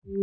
Hey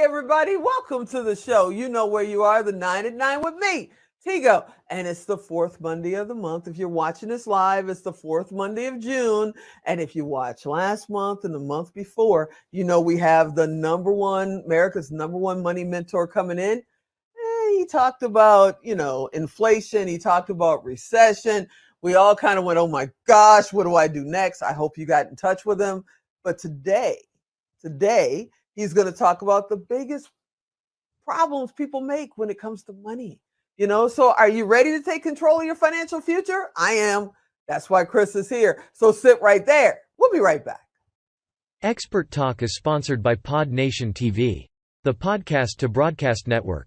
everybody, welcome to the show. You know where you are, the 9 at 9 with me, Tigo. And it's the fourth Monday of the month. If you're watching this live, it's the fourth Monday of June. And if you watched last month and the month before, you know we have the America's number one money mentor coming in. He talked about, inflation. He talked about recession. We all kind of went, oh my gosh, what do I do next? I hope you got in touch with him. But today, he's going to talk about the biggest problems people make when it comes to money. So are you ready to take control of your financial future? I am. That's why Chris is here. So sit right there. We'll be right back. Expert Talk is sponsored by Pod Nation TV, the podcast to broadcast network.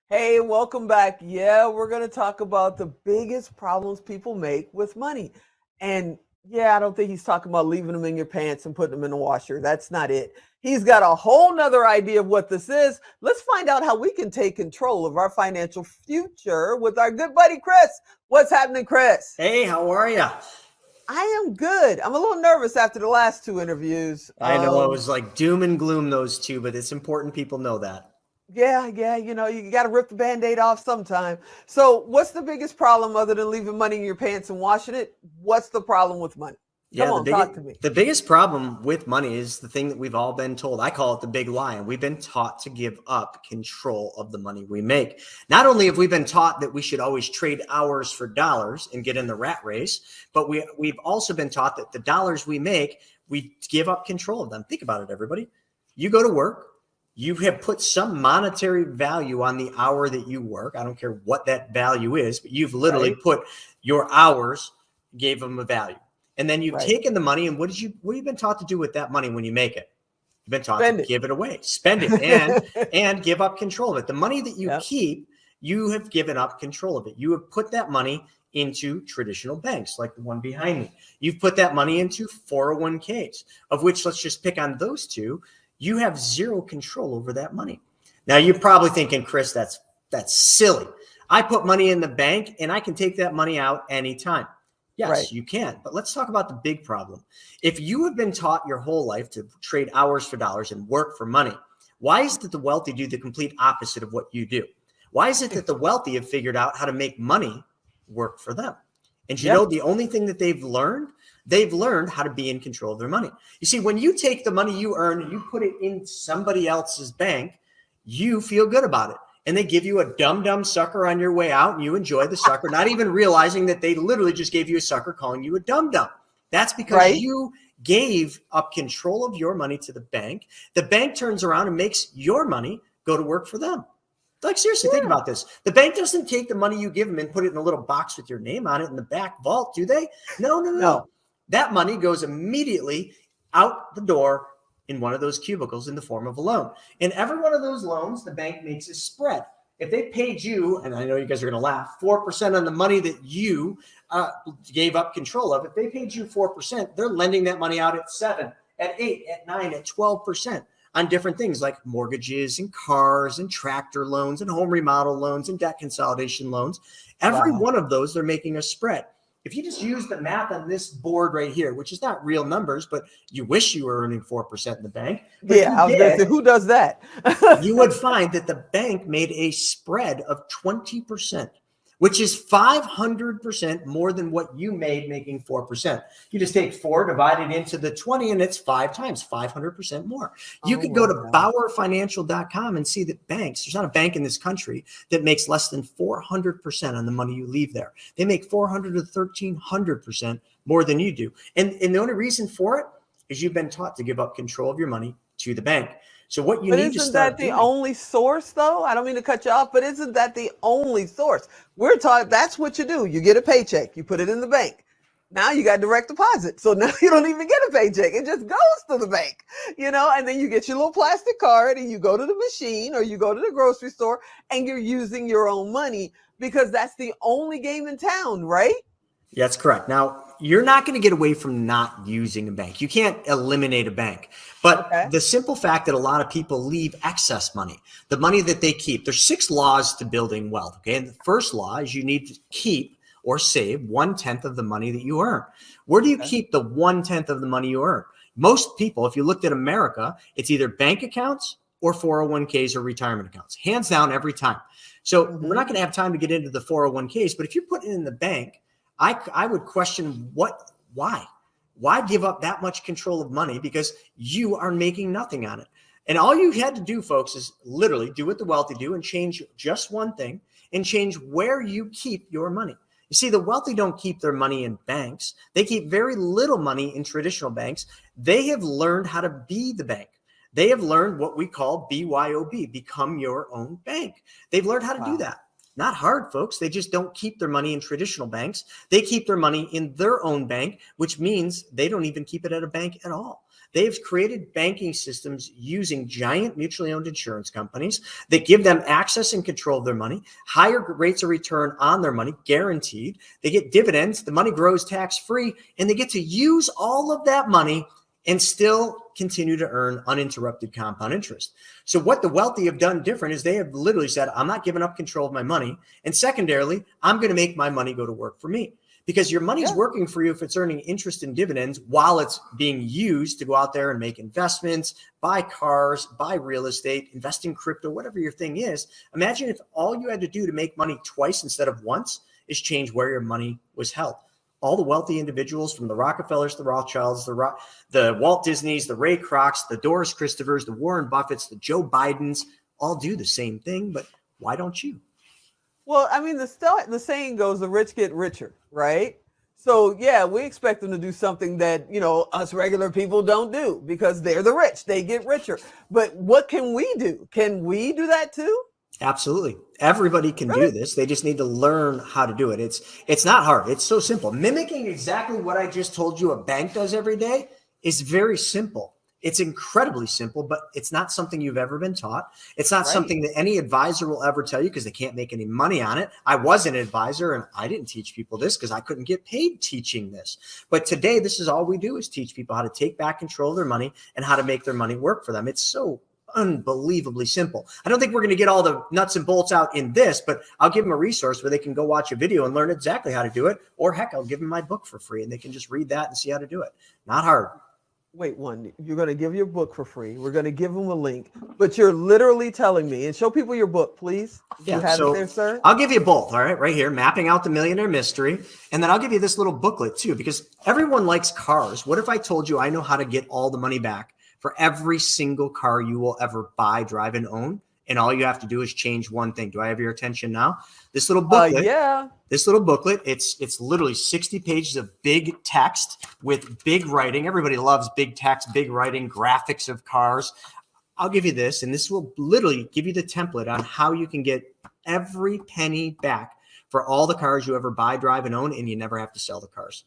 Hey, welcome back. Yeah, we're going to talk about the biggest problems people make with money. And yeah, I don't think he's talking about leaving them in your pants and putting them in the washer. That's not it. He's got a whole nother idea of what this is. Let's find out how we can take control of our financial future with our good buddy, Chris. What's happening, Chris? Hey, how are you? I am good. I'm a little nervous after the last two interviews. I know it was like doom and gloom, those two, but it's important people know that. Yeah, you got to rip the Band-Aid off sometime. So what's the biggest problem other than leaving money in your pants and washing it? What's the problem with money? Come on, talk to me. The biggest problem with money is the thing that we've all been told. I call it the big lie. And we've been taught to give up control of the money we make. Not only have we been taught that we should always trade hours for dollars and get in the rat race, but we've also been taught that the dollars we make, we give up control of them. Think about it, everybody. You go to work. You have put some monetary value on the hour that you work. I don't care what that value is, but you've literally put your hours, gave them a value. And then you've taken the money, and what have you been taught to do with that money when you make it? You've been taught to give it away, spend it, and give up control of it. The money that you keep, you have given up control of it. You have put that money into traditional banks like the one behind me. You've put that money into 401ks, of which let's just pick on those two. You have zero control over that money. Now you're probably thinking, Chris, that's silly. I put money in the bank and I can take that money out anytime. Yes, you can. But let's talk about the big problem. If you have been taught your whole life to trade hours for dollars and work for money, why is it that the wealthy do the complete opposite of what you do? Why is it that the wealthy have figured out how to make money work for them? And you know, the only thing that they've learned how to be in control of their money. You see, when you take the money you earn and you put it in somebody else's bank, you feel good about it. And they give you a dumb sucker on your way out and you enjoy the sucker, not even realizing that they literally just gave you a sucker calling you a dumb. That's because you gave up control of your money to the bank. The bank turns around and makes your money go to work for them. Like, seriously, think about this. The bank doesn't take the money you give them and put it in a little box with your name on it in the back vault, do they? No. That money goes immediately out the door in one of those cubicles in the form of a loan. And every one of those loans, the bank makes a spread. If they paid you, and I know you guys are going to laugh, 4% on the money that you gave up control of, if they paid you 4%, they're lending that money out at 7, at 8, at 9, at 12% on different things like mortgages and cars and tractor loans and home remodel loans and debt consolidation loans. Every one of those, they're making a spread. If you just use the math on this board right here, which is not real numbers, but you wish you were earning 4% in the bank. I was going to say, who does that? You would find that the bank made a spread of 20%, which is 500% more than what you made making 4%. You just take 4, divide it into the 20, and it's 5 times, 500% more. You could go to BauerFinancial.com and see that there's not a bank in this country that makes less than 400% on the money you leave there. They make 400 to 1,300% more than you do. And the only reason for it is you've been taught to give up control of your money to the bank. So what you But need to isn't that start the doing, only source, though? I don't mean to cut you off, but isn't that the only source? We're taught that's what you do. You get a paycheck, you put it in the bank. Now you got direct deposit. So now you don't even get a paycheck. It just goes to the bank, and then you get your little plastic card and you go to the machine or you go to the grocery store and you're using your own money because that's the only game in town, right? Yeah, that's correct. Now, you're not going to get away from not using a bank. You can't eliminate a bank. But Okay. the simple fact that a lot of people leave excess money, the money that they keep, there's 6 laws to building wealth. Okay. And the first law is you need to keep or save 1/10 of the money that you earn. Where do you keep the 1/10 of the money you earn? Most people, if you looked at America, it's either bank accounts or 401ks or retirement accounts, hands down every time. So we're not going to have time to get into the 401ks, but if you put it in the bank, I would question why give up that much control of money because you are making nothing on it. And all you had to do, folks, is literally do what the wealthy do and change just one thing and change where you keep your money. You see, the wealthy don't keep their money in banks. They keep very little money in traditional banks. They have learned how to be the bank. They have learned what we call BYOB, become your own bank. They've learned how to do that. Not hard, folks. They just don't keep their money in traditional banks. They keep their money in their own bank, which means they don't even keep it at a bank at all. They've created banking systems using giant mutually owned insurance companies that give them access and control of their money, higher rates of return on their money, guaranteed. They get dividends. The money grows tax-free, and they get to use all of that money and still continue to earn uninterrupted compound interest. So what the wealthy have done different is they have literally said, I'm not giving up control of my money. And secondarily, I'm going to make my money go to work for me. Because your money's working for you if it's earning interest and dividends while it's being used to go out there and make investments, buy cars, buy real estate, invest in crypto, whatever your thing is. Imagine if all you had to do to make money twice instead of once is change where your money was held. All the wealthy individuals from the Rockefellers, the Rothschilds, the Walt Disneys, the Ray Krocs, the Doris Christophers, the Warren Buffetts, the Joe Bidens, all do the same thing. But why don't you? Well, I mean, the saying goes, the rich get richer, right? So yeah, we expect them to do something that, us regular people don't do because they're the rich. They get richer. But what can we do? Can we do that too? Absolutely. Everybody can do this. They just need to learn how to do it. It's not hard. It's so simple. Mimicking exactly what I just told you a bank does every day is very simple. It's incredibly simple, but it's not something you've ever been taught. It's not something that any advisor will ever tell you because they can't make any money on it. I was an advisor and I didn't teach people this because I couldn't get paid teaching this. But today, this is all we do is teach people how to take back control of their money and how to make their money work for them. It's so unbelievably simple. I don't think we're going to get all the nuts and bolts out in this, but I'll give them a resource where they can go watch a video and learn exactly how to do it. Or heck, I'll give them my book for free and they can just read that and see how to do it. Not hard. Wait, you're going to give your book for free. We're going to give them a link, but you're literally telling me, and show people your book, please. You have it there, sir? I'll give you both. All right. Here, Mapping Out the Millionaire Mystery. And then I'll give you this little booklet too, because everyone likes cars. What if I told you I know how to get all the money back for every single car you will ever buy, drive, and own? And all you have to do is change one thing. Do I have your attention now? This little booklet. This little booklet, it's literally 60 pages of big text with big writing. Everybody loves big text, big writing, graphics of cars. I'll give you this, and this will literally give you the template on how you can get every penny back for all the cars you ever buy, drive, and own, and you never have to sell the cars.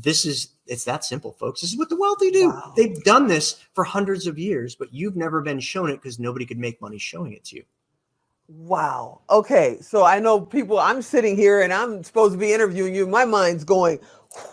It's that simple, folks. This is what the wealthy do. Wow. They've done this for hundreds of years, but you've never been shown it because nobody could make money showing it to you. Wow. Okay. So I know I'm sitting here and I'm supposed to be interviewing you. My mind's going,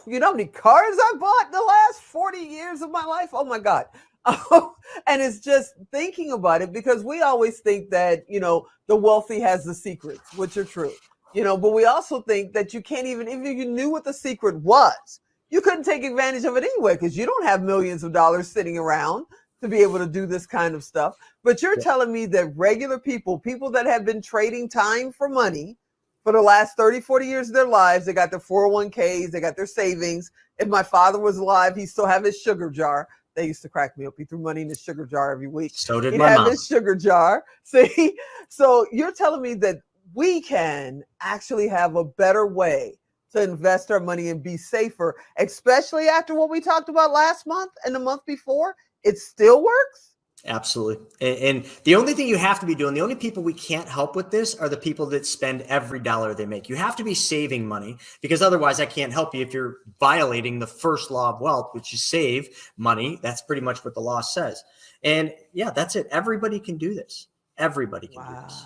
you know how many cars I bought in the last 40 years of my life? Oh my God. And it's just thinking about it because we always think that, the wealthy has the secrets, which are true, but we also think that you can't even, if you knew what the secret was, you couldn't take advantage of it anyway because you don't have millions of dollars sitting around to be able to do this kind of stuff. But you're telling me that regular people that have been trading time for money for the last 30, 40 years of their lives, they got their 401ks, they got their savings. If my father was alive, he'd still have his sugar jar. They used to crack me up. He threw money in his sugar jar every week. So did He'd my have mom. his sugar jar. See? So you're telling me that we can actually have a better way to invest our money and be safer, especially after what we talked about last month and the month before. It still works? Absolutely. And the only thing you have to be doing, the only people we can't help with this are the people that spend every dollar they make. You have to be saving money, because otherwise I can't help you if you're violating the first law of wealth, which is save money. That's pretty much what the law says. And yeah, that's it. Everybody can do this. Everybody can do this.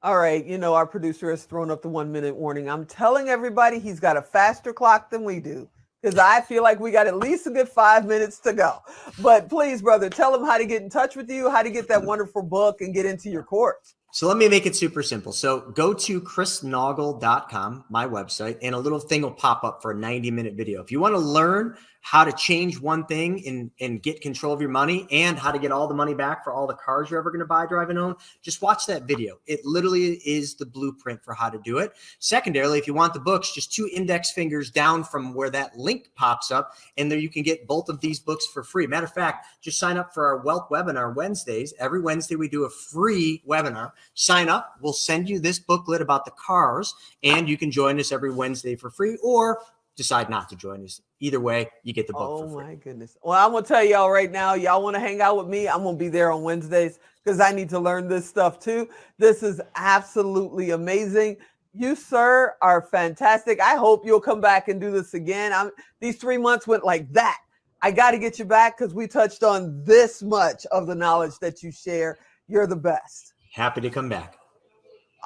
All right. You know, our producer has thrown up the 1 minute warning. I'm telling everybody he's got a faster clock than we do, because I feel like we got at least a good 5 minutes to go. But please, brother, tell them how to get in touch with you, how to get that wonderful book and get into your course. So let me make it super simple. So go to chrisnaugle.com, my website, and a little thing will pop up for a 90-minute video. If you want to learn how to change one thing and get control of your money, and how to get all the money back for all the cars you're ever going to buy, drive, and own, just watch that video. It literally is the blueprint for how to do it. Secondarily, if you want the books, just 2 index fingers down from where that link pops up, and there you can get both of these books for free. Matter of fact, just sign up for our wealth webinar Wednesdays. Every Wednesday we do a free webinar. Sign up. We'll send you this booklet about the cars, and you can join us every Wednesday for free, or decide not to join us. Either way, you get the book for free. Oh my goodness. Well, I'm going to tell y'all right now, y'all want to hang out with me? I'm going to be there on Wednesdays, because I need to learn this stuff too. This is absolutely amazing. You, sir, are fantastic. I hope you'll come back and do this again. These 3 months went like that. I got to get you back, because we touched on this much of the knowledge that you share. You're the best. Happy to come back.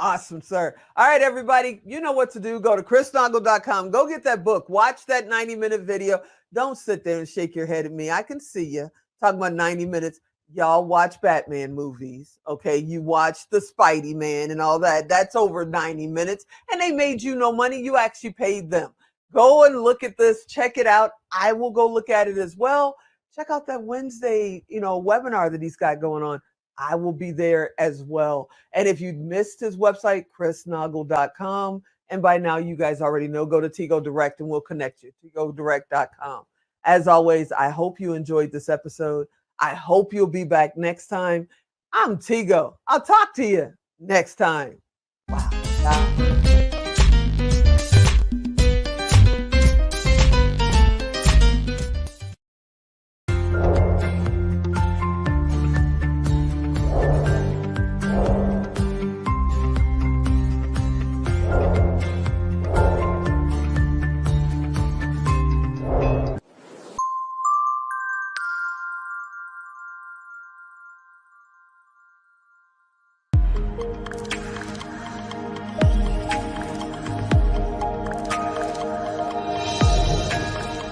Awesome, sir. All right, everybody, you know what to do. Go to chrisnaugle.com. Go get that book. Watch that 90-minute video. Don't sit there and shake your head at me. I can see you talking about 90 minutes. Y'all watch Batman movies, okay? You watch the Spidey Man and all that. That's over 90 minutes, and they made you no money. You actually paid them. Go and look at this. Check it out. I will go look at it as well. Check out that Wednesday, webinar that he's got going on. I will be there as well. And if you missed his website, chrisnaugle.com. And by now, you guys already know, go to Tigo Direct and we'll connect you, tigodirect.com. As always, I hope you enjoyed this episode. I hope you'll be back next time. I'm Tigo. I'll talk to you next time. Wow.